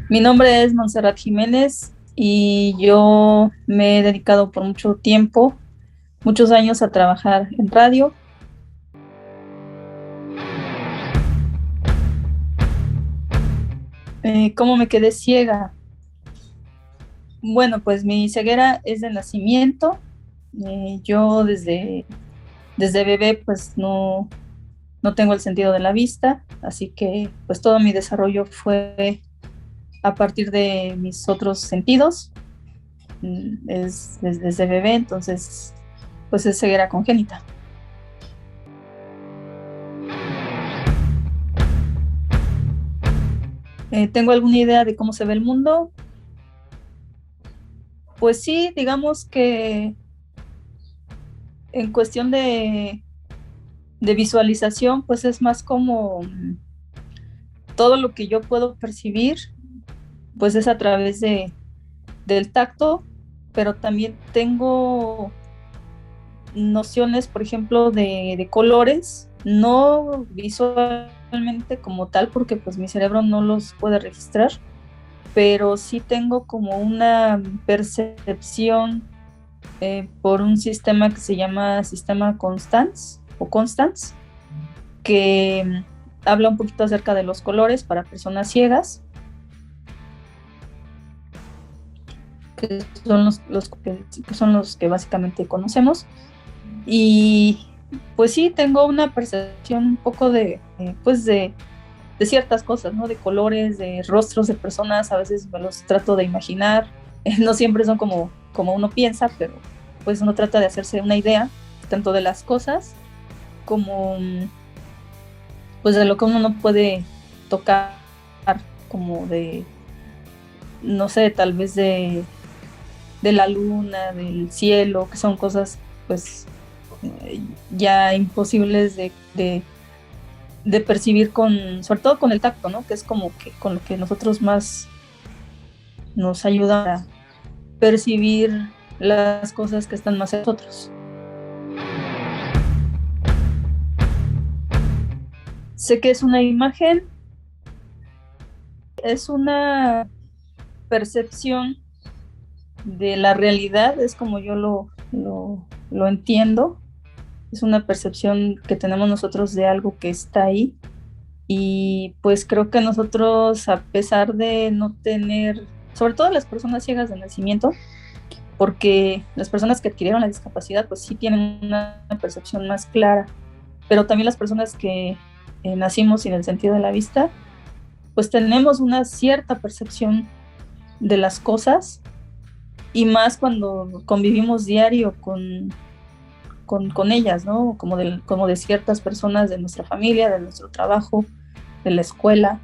Mi nombre es Montserrat Jiménez y yo me he dedicado por mucho tiempo, muchos años a trabajar en radio. ¿Cómo me quedé ciega? Bueno, pues mi ceguera es de nacimiento. Yo desde bebé pues no tengo el sentido de la vista, así que pues todo mi desarrollo fue a partir de mis otros sentidos. Es desde bebé, entonces pues es ceguera congénita. ¿Tengo alguna idea de cómo se ve el mundo? Pues sí, digamos que en cuestión de visualización, pues es más como todo lo que yo puedo percibir, pues es a través del tacto, pero también tengo nociones, por ejemplo, de colores, no visualmente como tal, porque pues mi cerebro no los puede registrar, pero sí tengo como una percepción por un sistema que se llama sistema Constance o Constance, que habla un poquito acerca de los colores para personas ciegas, que son que son los que básicamente conocemos. Y pues sí, tengo una percepción un poco pues de ciertas cosas, ¿no? De colores, de rostros de personas, a veces me los trato de imaginar, no siempre son como uno piensa, pero pues uno trata de hacerse una idea, tanto de las cosas como pues de lo que uno no puede tocar, como de, no sé, tal vez de la luna, del cielo, que son cosas pues ya imposibles de percibir sobre todo con el tacto, ¿no? Que es como que con lo que nosotros más nos ayuda a percibir las cosas que están más en nosotros. Sé que es una imagen, es una percepción de la realidad, es como yo lo entiendo, es una percepción que tenemos nosotros de algo que está ahí. Y pues creo que nosotros, a pesar de no tener, sobre todo las personas ciegas de nacimiento, porque las personas que adquirieron la discapacidad pues sí tienen una percepción más clara, pero también las personas que nacimos sin el sentido de la vista, pues tenemos una cierta percepción de las cosas, y más cuando convivimos diario con ellas, ¿no? Como de ciertas personas de nuestra familia, de nuestro trabajo, de la escuela,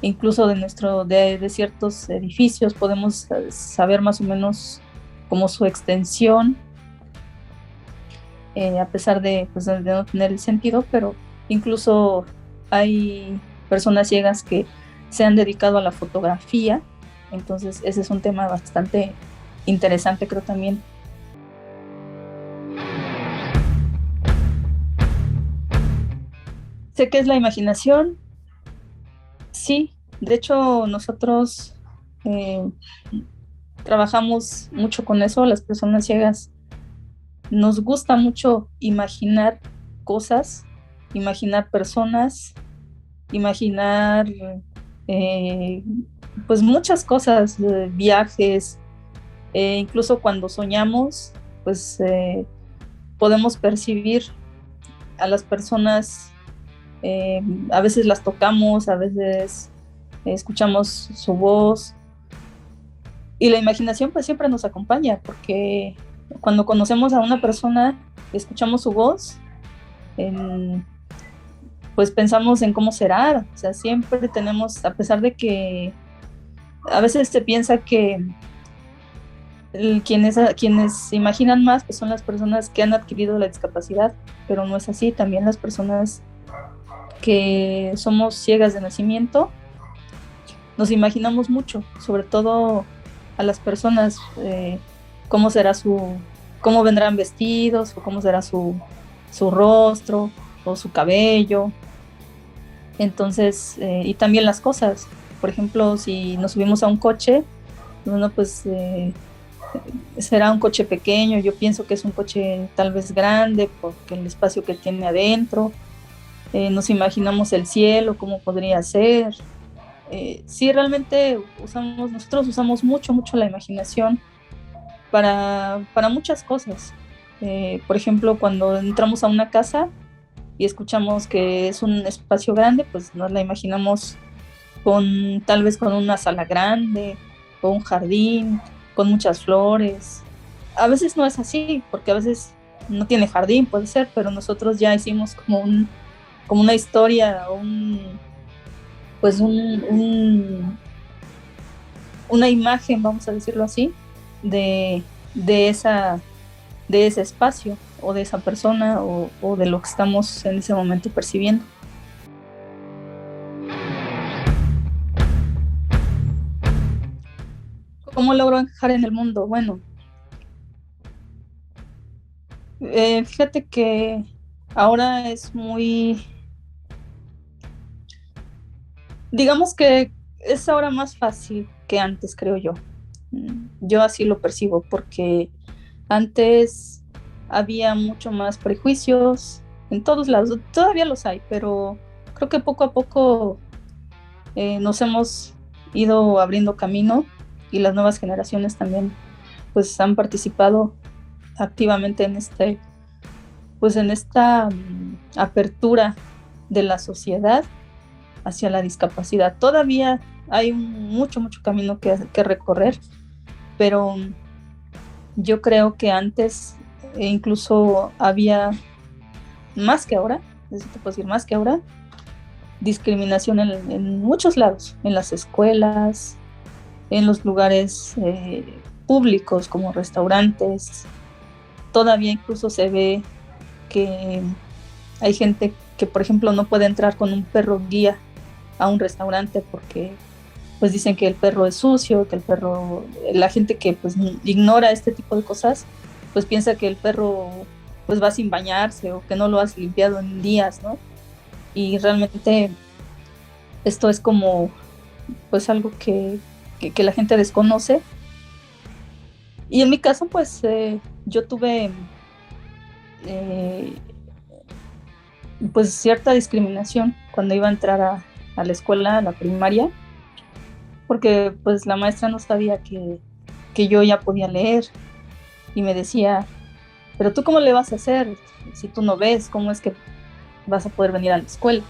incluso de ciertos edificios, podemos saber más o menos como su extensión, a pesar pues, de no tener el sentido, pero incluso hay personas ciegas que se han dedicado a la fotografía, entonces ese es un tema bastante interesante, creo también. Sé que es la imaginación, sí, de hecho nosotros eh, trabajamos mucho con eso, las personas ciegas nos gusta mucho imaginar cosas, imaginar personas, imaginar eh, pues muchas cosas, viajes, incluso cuando soñamos, pues podemos percibir a las personas, a veces las tocamos, a veces escuchamos su voz, y la imaginación pues siempre nos acompaña, porque cuando conocemos a una persona, escuchamos su voz, en, pues pensamos en cómo será, o sea, siempre tenemos, a pesar de que a veces se piensa que quienes imaginan más pues son las personas que han adquirido la discapacidad, pero no es así, también las personas que somos ciegas de nacimiento nos imaginamos mucho, sobre todo a las personas, cómo será cómo vendrán vestidos, o cómo será su rostro o su cabello. Entonces, y también las cosas. Por ejemplo, si nos subimos a un coche, bueno, pues será un coche pequeño, yo pienso que es un coche tal vez grande porque el espacio que tiene adentro, nos imaginamos el cielo, cómo podría ser. Sí, realmente nosotros usamos mucho la imaginación para muchas cosas. Por ejemplo, cuando entramos a una casa y escuchamos que es un espacio grande, pues nos la imaginamos tal vez con una sala grande, con un jardín, con muchas flores. A veces no es así, porque a veces no tiene jardín, puede ser, pero nosotros ya hicimos como una historia, pues una imagen, vamos a decirlo así, de, de, esa, de ese espacio o de esa persona o de lo que estamos en ese momento percibiendo. ¿Cómo logro encajar en el mundo? Bueno, fíjate que ahora es digamos que es ahora más fácil que antes, creo yo. Yo así lo percibo, porque antes había mucho más prejuicios en todos lados, todavía los hay, pero creo que poco a poco nos hemos ido abriendo camino y las nuevas generaciones también pues han participado activamente pues en esta apertura de la sociedad hacia la discapacidad. Todavía hay mucho camino que recorrer, pero yo creo que antes incluso había más que ahora, eso te puedo decir, más que ahora, discriminación en muchos lados, en las escuelas, en los lugares públicos como restaurantes. Todavía incluso se ve que hay gente que, por ejemplo, no puede entrar con un perro guía a un restaurante porque pues dicen que el perro es sucio, que la gente que pues ignora este tipo de cosas, pues piensa que el perro pues va sin bañarse o que no lo has limpiado en días, ¿no? Y realmente esto es como pues algo que la gente desconoce. Y en mi caso pues yo tuve eh, pues cierta discriminación cuando iba a entrar a la escuela, a la primaria, porque pues la maestra no sabía que yo ya podía leer y me decía, pero tú cómo le vas a hacer si tú no ves, cómo es que vas a poder venir a la escuela.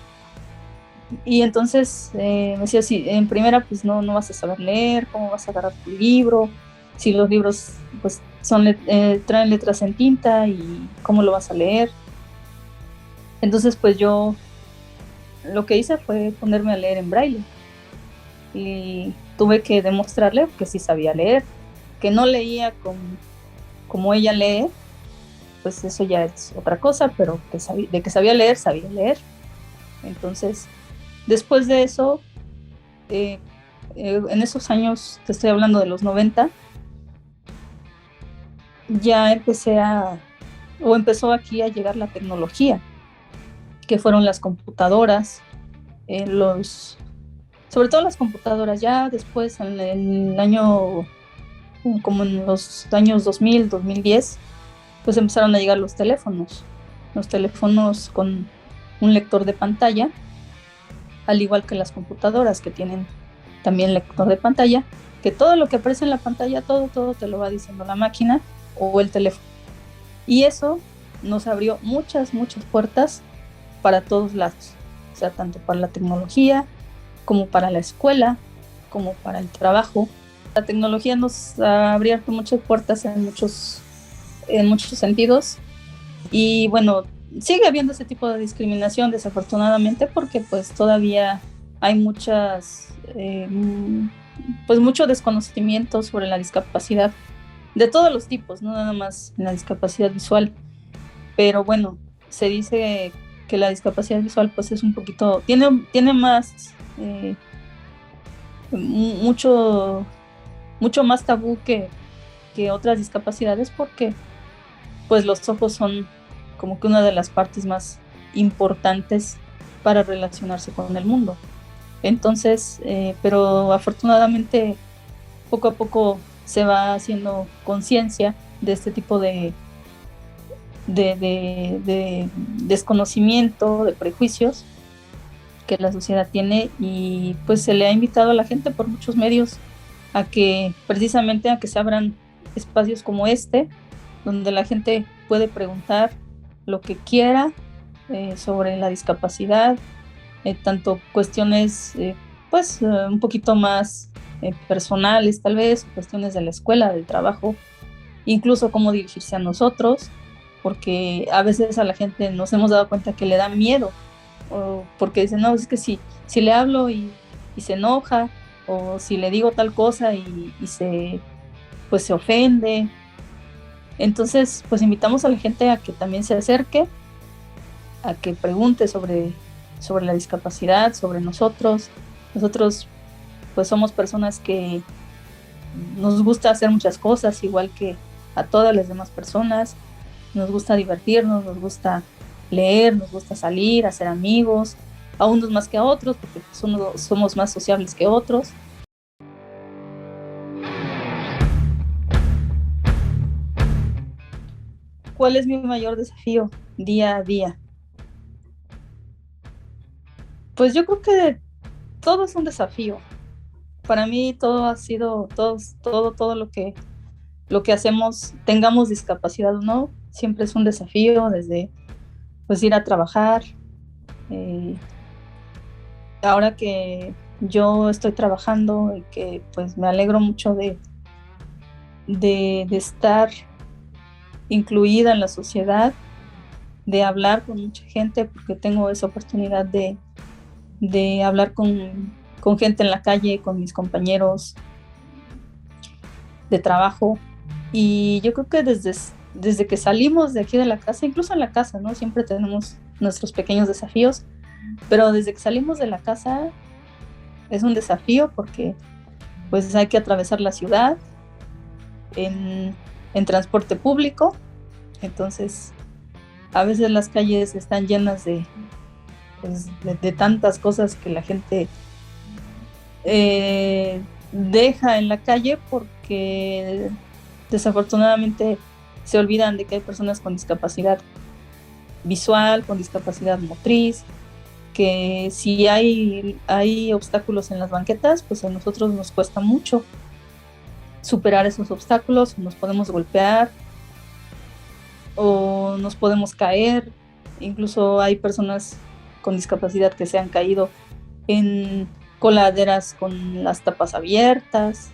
Y entonces me decía, si en primera pues no vas a saber leer, cómo vas a agarrar tu libro, si los libros pues traen letras en tinta y cómo lo vas a leer. Entonces pues yo lo que hice fue ponerme a leer en braille y tuve que demostrarle que sí sabía leer, que no leía como ella lee, pues eso ya es otra cosa, pero de que sabía leer. Entonces, después de eso, en esos años, te estoy hablando de los 90, ya empezó aquí a llegar la tecnología, que fueron las computadoras, sobre todo las computadoras. Ya después, en el año, como en los años 2000, 2010, pues empezaron a llegar los teléfonos con un lector de pantalla, al igual que las computadoras que tienen también lector de pantalla, que todo lo que aparece en la pantalla, todo te lo va diciendo la máquina o el teléfono. Y eso nos abrió muchas puertas para todos lados, o sea, tanto para la tecnología, como para la escuela, como para el trabajo. La tecnología nos ha abierto muchas puertas en muchos sentidos. Y bueno, sigue habiendo ese tipo de discriminación, desafortunadamente, porque pues todavía hay pues mucho desconocimiento sobre la discapacidad de todos los tipos, no nada más en la discapacidad visual. Pero bueno, se dice que la discapacidad visual pues es un poquito, tiene más, mucho más tabú que otras discapacidades, porque pues los ojos son como que una de las partes más importantes para relacionarse con el mundo. Entonces, pero afortunadamente poco a poco se va haciendo conciencia de este tipo de desconocimiento, de prejuicios que la sociedad tiene, y pues se le ha invitado a la gente por muchos medios a que precisamente a que se abran espacios como este, donde la gente puede preguntar lo que quiera sobre la discapacidad, tanto cuestiones pues un poquito más personales tal vez, cuestiones de la escuela, del trabajo, incluso cómo dirigirse a nosotros, porque a veces a la gente nos hemos dado cuenta que le da miedo, o porque dicen, no, es que si le hablo y se enoja, o si le digo tal cosa y pues se ofende. Entonces, pues invitamos a la gente a que también se acerque, a que pregunte sobre la discapacidad, sobre nosotros. Nosotros pues somos personas que nos gusta hacer muchas cosas, igual que a todas las demás personas. Nos gusta divertirnos, nos gusta leer, nos gusta salir, hacer amigos, a unos más que a otros, porque somos más sociables que otros. ¿Cuál es mi mayor desafío día a día? Pues yo creo que todo es un desafío. Para mí todo ha sido, todo lo que hacemos, tengamos discapacidad o no, siempre es un desafío, desde pues ir a trabajar. Eh, Ahora que yo estoy trabajando y que pues me alegro mucho de estar incluida en la sociedad, de hablar con mucha gente, porque tengo esa oportunidad de hablar con gente en la calle, con mis compañeros de trabajo. Y yo creo que desde que salimos de aquí de la casa, incluso en la casa, ¿no? Siempre tenemos nuestros pequeños desafíos, pero desde que salimos de la casa es un desafío porque pues hay que atravesar la ciudad en transporte público. Entonces, a veces las calles están llenas pues, de tantas cosas que la gente deja en la calle, porque desafortunadamente se olvidan de que hay personas con discapacidad visual, con discapacidad motriz, que si hay obstáculos en las banquetas, pues a nosotros nos cuesta mucho superar esos obstáculos, nos podemos golpear o nos podemos caer. Incluso hay personas con discapacidad que se han caído en coladeras con las tapas abiertas,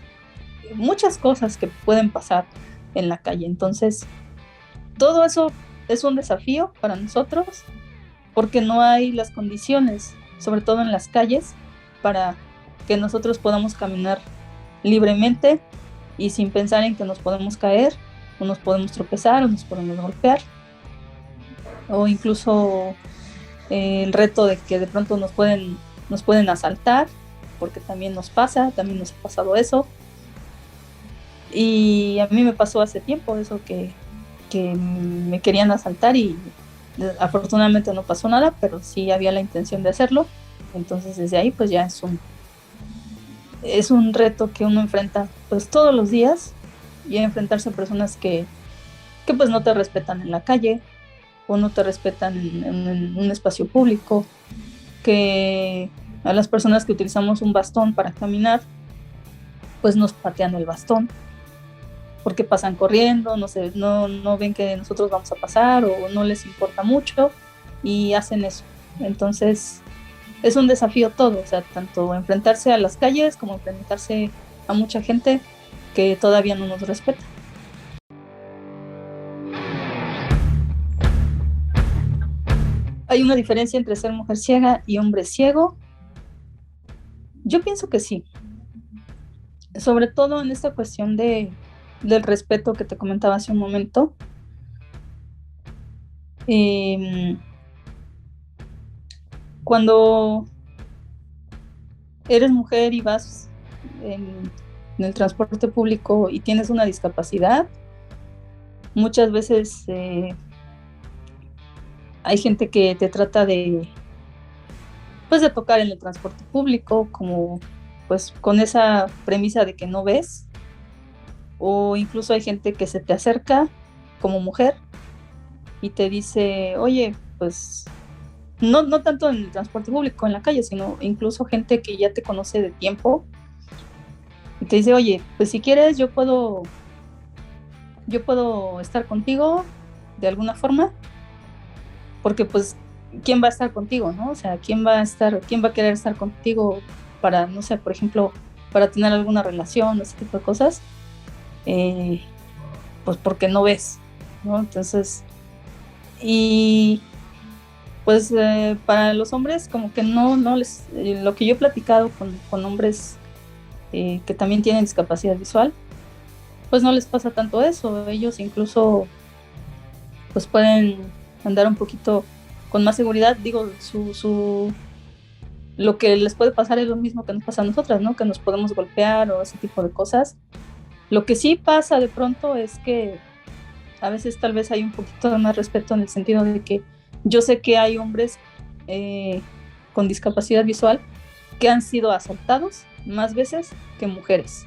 muchas cosas que pueden pasar en la calle. Entonces, todo eso es un desafío para nosotros porque no hay las condiciones, sobre todo en las calles, para que nosotros podamos caminar libremente y sin pensar en que nos podemos caer, o nos podemos tropezar, o nos podemos golpear, o incluso el reto de que de pronto nos pueden asaltar, porque también nos ha pasado eso. Y a mí me pasó hace tiempo eso, que me querían asaltar y afortunadamente no pasó nada, pero sí había la intención de hacerlo. Entonces desde ahí pues ya es un reto que uno enfrenta pues todos los días, y enfrentarse a personas que pues no te respetan en la calle o no te respetan en un espacio público, que a las personas que utilizamos un bastón para caminar pues nos patean el bastón porque pasan corriendo, no ven que nosotros vamos a pasar o no les importa mucho y hacen eso. Entonces es un desafío todo, o sea, tanto enfrentarse a las calles como enfrentarse a mucha gente que todavía no nos respeta. ¿Hay una diferencia entre ser mujer ciega y hombre ciego? Yo pienso que sí, sobre todo en esta cuestión del respeto que te comentaba hace un momento. Cuando eres mujer y vas en el transporte público y tienes una discapacidad, muchas veces hay gente que te trata pues de tocar en el transporte público, como pues con esa premisa de que no ves, o incluso hay gente que se te acerca como mujer y te dice, oye, pues no tanto en el transporte público, en la calle, sino incluso gente que ya te conoce de tiempo y te dice, oye, pues si quieres yo puedo estar contigo de alguna forma, porque pues, ¿quién va a estar contigo, no? O sea, quién va a querer estar contigo para, no sé, por ejemplo, para tener alguna relación, ese tipo de cosas? Pues porque no ves, ¿no? Entonces, y pues para los hombres como que no les, lo que yo he platicado con hombres que también tienen discapacidad visual, pues no les pasa tanto eso, ellos incluso pues pueden andar un poquito con más seguridad, digo, lo que les puede pasar es lo mismo que nos pasa a nosotras, ¿no? Que nos podemos golpear o ese tipo de cosas. Lo que sí pasa de pronto es que a veces tal vez hay un poquito de más respeto en el sentido de que yo sé que hay hombres con discapacidad visual que han sido asaltados más veces que mujeres.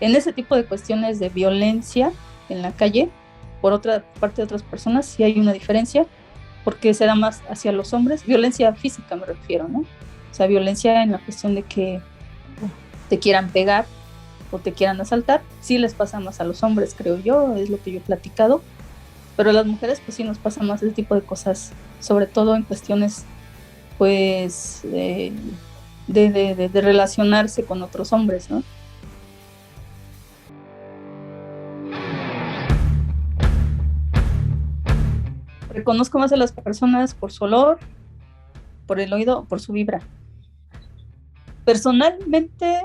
En ese tipo de cuestiones de violencia en la calle, por otra parte de otras personas, sí hay una diferencia, porque se da más hacia los hombres, violencia física me refiero, ¿no? O sea, violencia en la cuestión de que te quieran pegar o te quieran asaltar, sí les pasa más a los hombres, creo yo, es lo que yo he platicado, pero a las mujeres pues sí nos pasa más ese tipo de cosas, sobre todo en cuestiones pues de relacionarse con otros hombres, ¿no? Reconozco más a las personas por su olor, por el oído, por su vibra. Personalmente,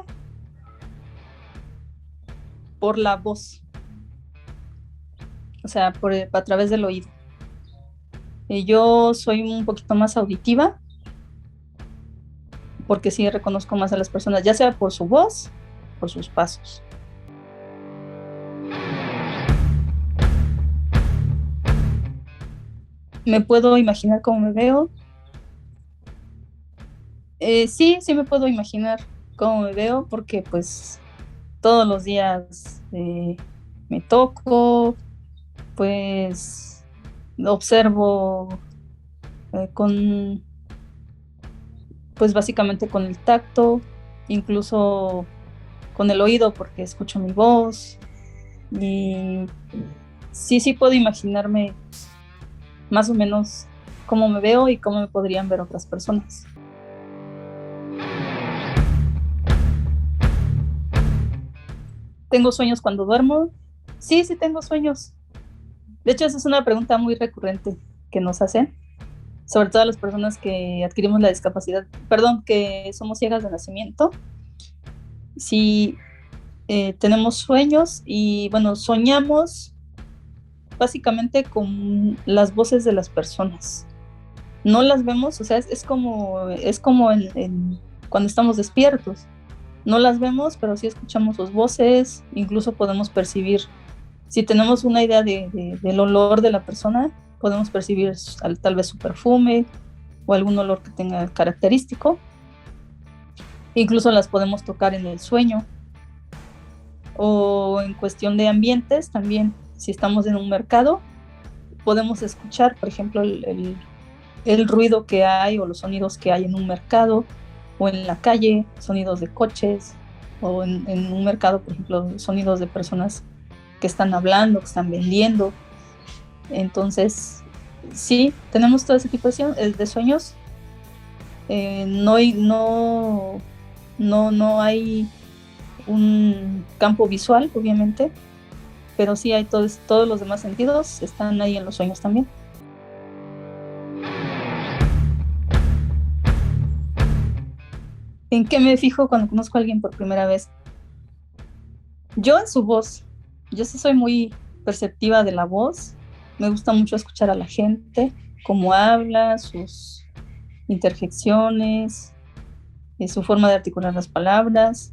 por la voz, o sea, a través del oído. Yo soy un poquito más auditiva, porque sí reconozco más a las personas, ya sea por su voz, por sus pasos. ¿Me puedo imaginar cómo me veo? Sí me puedo imaginar cómo me veo, porque pues todos los días me toco, pues observo con, pues básicamente con el tacto, incluso con el oído porque escucho mi voz y sí puedo imaginarme más o menos cómo me veo y cómo me podrían ver otras personas. ¿Tengo sueños cuando duermo? Sí tengo sueños. De hecho, esa es una pregunta muy recurrente que nos hacen, sobre todo a las personas que adquirimos la discapacidad, perdón, que somos ciegas de nacimiento. Si tenemos sueños y bueno, soñamos básicamente con las voces de las personas. No las vemos, o sea, es como cuando estamos despiertos. No las vemos, pero sí escuchamos sus voces, incluso podemos percibir, si tenemos una idea del olor de la persona, podemos percibir tal vez su perfume o algún olor que tenga característico. Incluso las podemos tocar en el sueño o en cuestión de ambientes también. Si estamos en un mercado, podemos escuchar, por ejemplo, el ruido que hay o los sonidos que hay en un mercado o en la calle, sonidos de coches o en un mercado, por ejemplo, sonidos de personas que están hablando, que están vendiendo. Entonces, sí, tenemos todo ese tipo de sueños. No hay un campo visual, obviamente, pero sí hay todos los demás sentidos, están ahí en los sueños también. ¿En qué me fijo cuando conozco a alguien por primera vez? Yo en su voz. Yo sí soy muy perceptiva de la voz. Me gusta mucho escuchar a la gente, cómo habla, sus interjecciones, su forma de articular las palabras.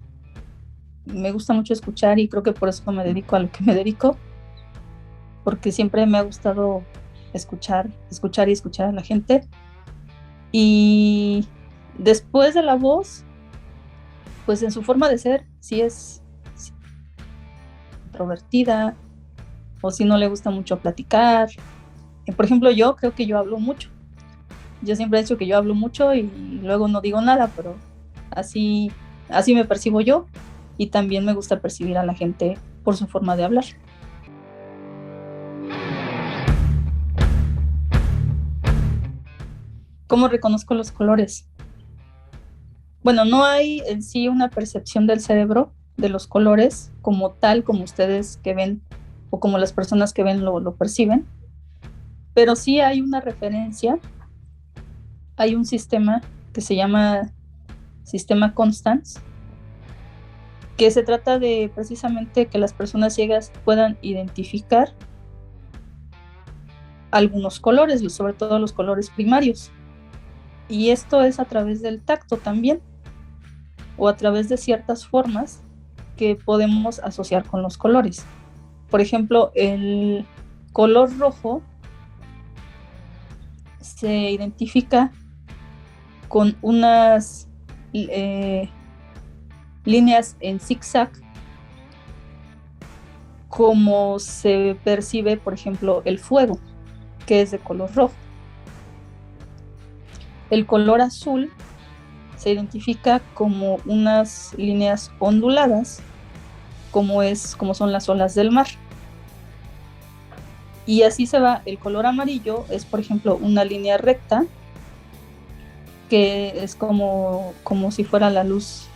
Me gusta mucho escuchar y creo que por eso me dedico a lo que me dedico, porque siempre me ha gustado escuchar y escuchar a la gente. Y Después de la voz, pues en su forma de ser, si es introvertida o si no le gusta mucho platicar. Por ejemplo, yo creo que yo hablo mucho. Yo siempre he dicho que yo hablo mucho y luego no digo nada, pero así me percibo yo, y también me gusta percibir a la gente por su forma de hablar. ¿Cómo reconozco los colores? Bueno, no hay en sí una percepción del cerebro de los colores como tal, como ustedes que ven o como las personas que ven lo perciben, pero sí hay una referencia, hay un sistema que se llama sistema Constance, que se trata de precisamente que las personas ciegas puedan identificar algunos colores, sobre todo los colores primarios. Y esto es a través del tacto también, o a través de ciertas formas que podemos asociar con los colores. Por ejemplo, el color rojo se identifica con unas líneas en zigzag, como se percibe, por ejemplo, el fuego, que es de color rojo. El color azul se identifica como unas líneas onduladas, como son las olas del mar. Y así se va. El color amarillo es, por ejemplo, una línea recta, que es como si fuera la luz,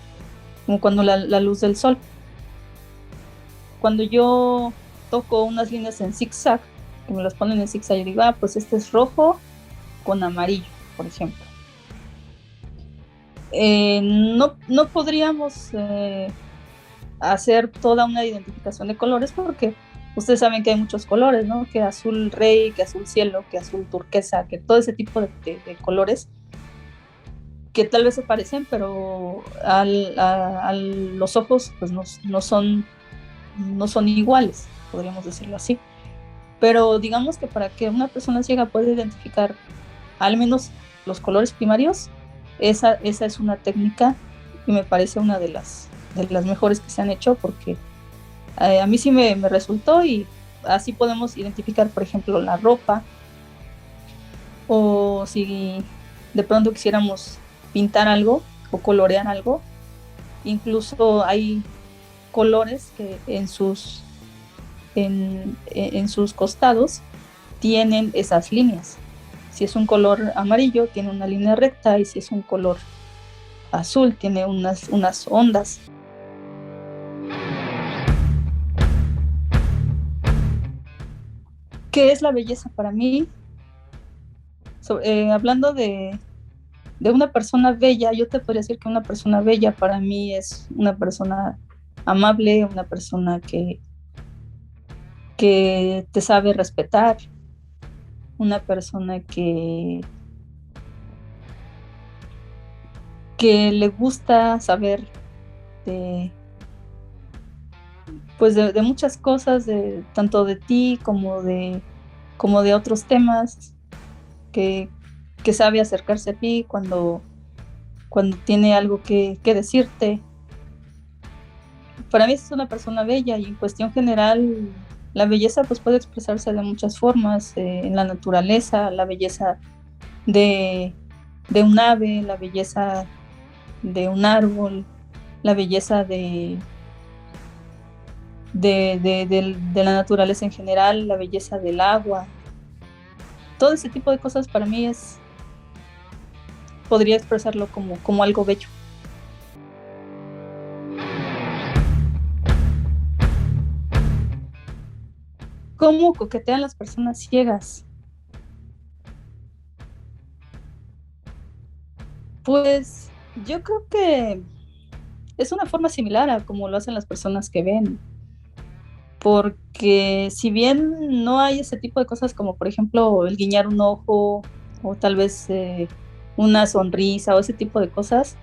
como cuando la luz del sol. Cuando yo toco unas líneas en zigzag, que me las ponen en zigzag, yo digo, pues este es rojo con amarillo, por ejemplo. No podríamos hacer toda una identificación de colores, porque ustedes saben que hay muchos colores, ¿no? Que azul rey, que azul cielo, que azul turquesa, que todo ese tipo de colores que tal vez se parecen, pero a los ojos pues no son iguales, podríamos decirlo así. Pero digamos que para que una persona ciega pueda identificar al menos los colores primarios, esa es una técnica y me parece una de las mejores que se han hecho, porque a mí sí me resultó, y así podemos identificar, por ejemplo, la ropa, o si de pronto quisiéramos pintar algo o colorear algo. Incluso hay colores que en sus costados tienen esas líneas. Si es un color amarillo, tiene una línea recta, y si es un color azul, tiene unas ondas. ¿Qué es la belleza para mí? Hablando de una persona bella, yo te podría decir que una persona bella para mí es una persona amable, una persona que te sabe respetar, una persona que le gusta saber de muchas cosas, tanto de ti como de otros temas, que sabe acercarse a ti cuando tiene algo que decirte. Para mí es una persona bella, y en cuestión general la belleza pues puede expresarse de muchas formas, en la naturaleza, la belleza de un ave, la belleza de un árbol, la belleza de la naturaleza en general, la belleza del agua. Todo ese tipo de cosas para mí podría expresarlo como algo bello. ¿Cómo coquetean las personas ciegas? Pues yo creo que es una forma similar a como lo hacen las personas que ven, porque si bien no hay ese tipo de cosas como, por ejemplo, el guiñar un ojo, o tal vez una sonrisa o ese tipo de cosas,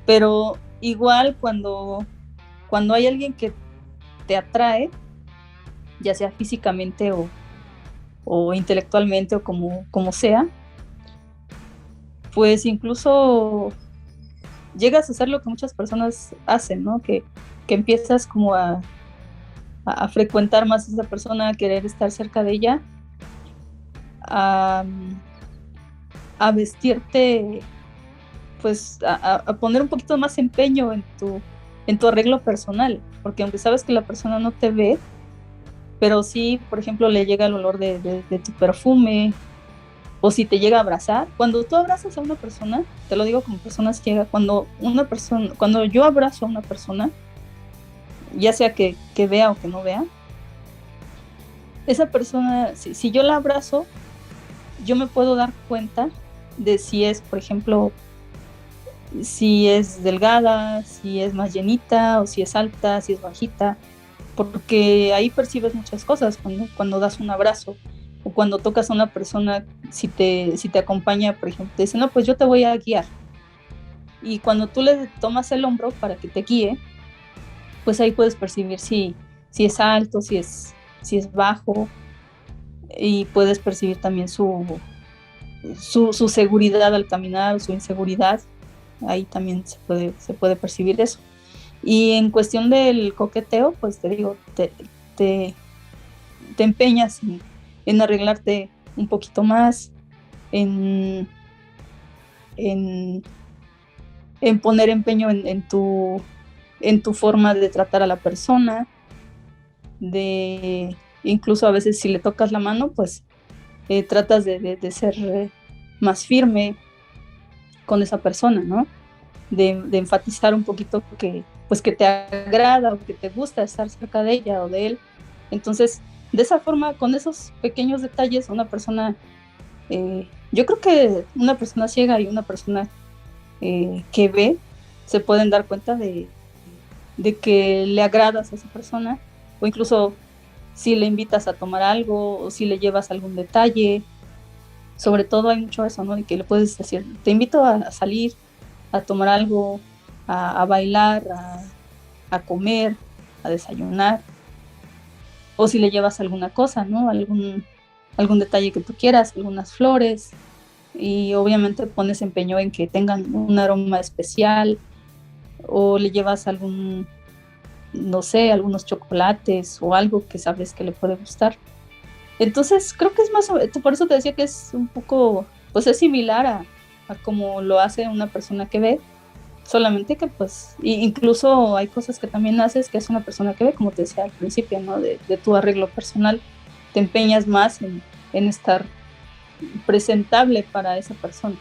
pero igual cuando hay alguien que te atrae, ya sea físicamente o intelectualmente, o como sea, pues incluso llegas a hacer lo que muchas personas hacen, ¿no? Que empiezas como a frecuentar más a esa persona, a querer estar cerca de ella, a, a vestirte, pues a poner un poquito más empeño en tu arreglo personal, porque aunque sabes que la persona no te ve, pero sí, por ejemplo, le llega el olor de tu perfume, o si te llega a abrazar. Cuando tú abrazas a una persona, te lo digo como persona ciega, cuando yo abrazo a una persona, ya sea que vea o que no vea, esa persona, si yo la abrazo, yo me puedo dar cuenta de si es, por ejemplo, si es delgada, si es más llenita, o si es alta, si es bajita, porque ahí percibes muchas cosas cuando das un abrazo o cuando tocas a una persona, si te acompaña, por ejemplo, te dice, no, pues yo te voy a guiar. Y cuando tú le tomas el hombro para que te guíe, pues ahí puedes percibir si es alto, si es bajo, y puedes percibir también su seguridad al caminar, su inseguridad. Ahí también se puede percibir eso. Y en cuestión del coqueteo, pues te digo, te, te empeñas en arreglarte un poquito más, en, en, en poner empeño en tu forma de tratar a la persona, de incluso a veces si le tocas la mano, pues tratas de ser más firme con esa persona, ¿no? De enfatizar un poquito pues que te agrada o que te gusta estar cerca de ella o de él. Entonces, de esa forma, con esos pequeños detalles, yo creo que una persona ciega y una persona que ve se pueden dar cuenta de que le agradas a esa persona, o incluso si le invitas a tomar algo o si le llevas algún detalle. Sobre todo hay mucho eso, ¿no? De que le puedes decir, te invito a salir, a tomar algo, a bailar, a comer, a desayunar, o si le llevas alguna cosa, ¿no? Algún detalle que tú quieras, algunas flores, y obviamente pones empeño en que tengan un aroma especial, o le llevas no sé, algunos chocolates o algo que sabes que le puede gustar. Entonces creo que es más, por eso te decía que es un poco, pues es similar a como lo hace una persona que ve, solamente que pues incluso hay cosas que también haces que es una persona que ve, como te decía al principio, ¿no? De tu arreglo personal, te empeñas más en estar presentable para esa persona.